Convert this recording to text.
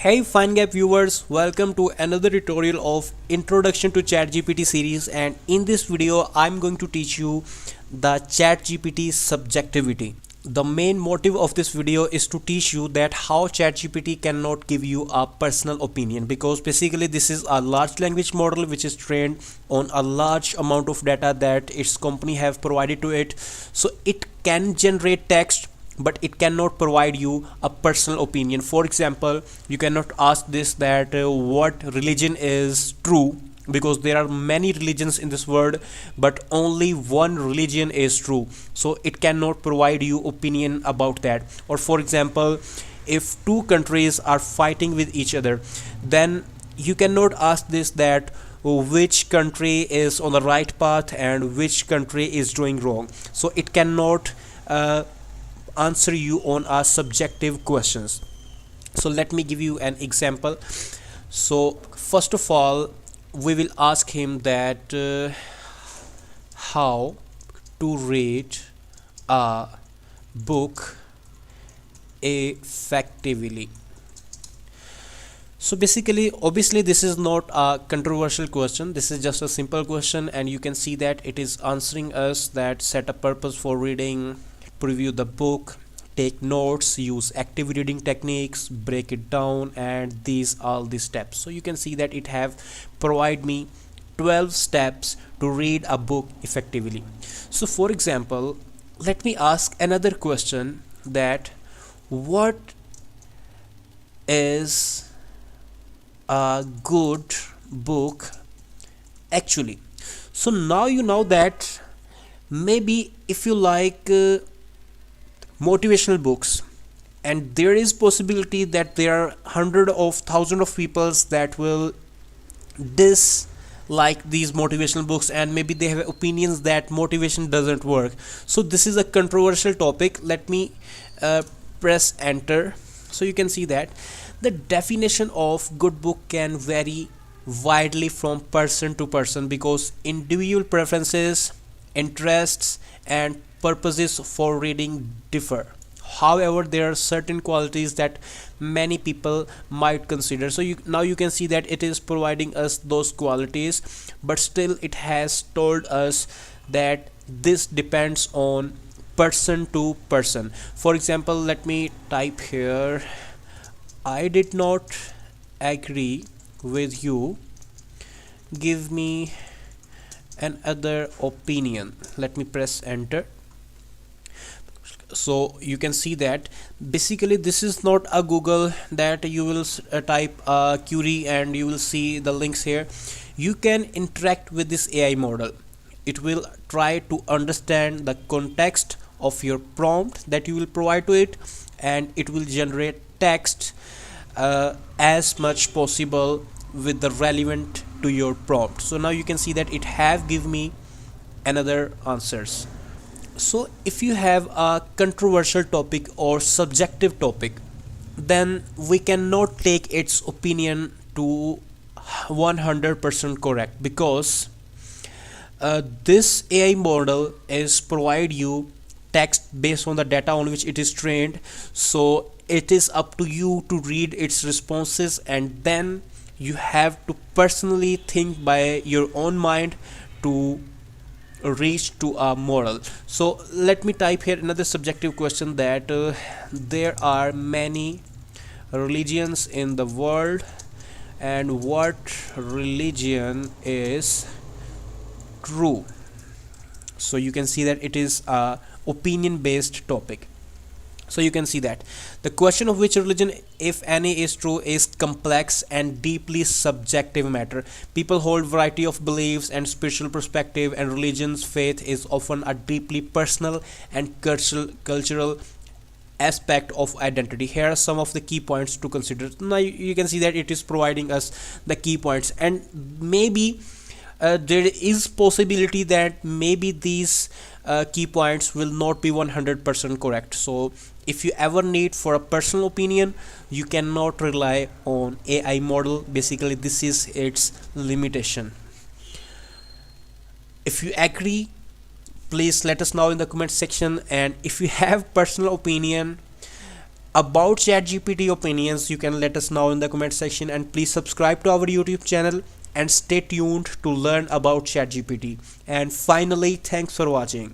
Hey FineGap viewers, welcome to another tutorial of Introduction to ChatGPT series, and in this video I'm going to teach you the ChatGPT subjectivity. The main motive of this video is to teach you that how ChatGPT cannot give you a personal opinion, because basically this is a large language model which is trained on a large amount of data that its company have provided to it. So it can generate text, but it cannot provide you a personal opinion. For example, you cannot ask this that what religion is true, because there are many religions in this world but only one religion is true, so it cannot provide you opinion about that. Or for example, if two countries are fighting with each other, then you cannot ask this that which country is on the right path and which country is doing wrong. So it cannot answer you on our subjective questions. So let me give you an example. So first of all, we will ask him that how to read a book effectively. So basically, obviously this is not a controversial question, this is just a simple question, and you can see that it is answering us that set a purpose for reading, preview the book, take notes, use active reading techniques, break it down, and these all the steps. So you can see that it have provide me 12 steps to read a book effectively. So for example, let me ask another question, that what is a good book actually. So now you know that maybe if you like motivational books, and there is possibility that there are hundred of thousands of peoples that will dislike these motivational books, and maybe they have opinions that motivation doesn't work. So this is a controversial topic. Let me press enter. So you can see that the definition of good book can vary widely from person to person, because individual preferences, interests, and purposes for reading differ. However, there are certain qualities that many people might consider. So now you can see that it is providing us those qualities, but still it has told us that this depends on person to person. For example, let me type here, I did not agree with you, give me another opinion. Let me press enter. So you can see that basically this is not a Google that you will type a query and you will see the links here. You can interact with this AI model. It will try to understand the context of your prompt that you will provide to it, and it will generate text as much possible with the relevant to your prompt. So now you can see that it have give me another answers. So if you have a controversial topic or subjective topic, then we cannot take its opinion to 100% correct, because this AI model is provide you text based on the data on which it is trained. So it is up to you to read its responses, and then you have to personally think by your own mind to reach to a moral. So let me type here another subjective question, that there are many religions in the world, and what religion is true. So you can see that it is a opinion based topic. So you can see that the question of which religion, if any, is true is complex and deeply subjective matter. People hold variety of beliefs and spiritual perspective, and religion's faith is often a deeply personal and cultural aspect of identity. Here are some of the key points to consider. Now you can see that it is providing us the key points, and maybe there is possibility that maybe these key points will not be 100% correct. So if you ever need for a personal opinion, you cannot rely on AI model. Basically this is its limitation. If you agree, please let us know in the comment section, and if you have personal opinion, about ChatGPT opinions, you can let us know in the comment section, and please subscribe to our YouTube channel and stay tuned to learn about ChatGPT. And finally, thanks for watching.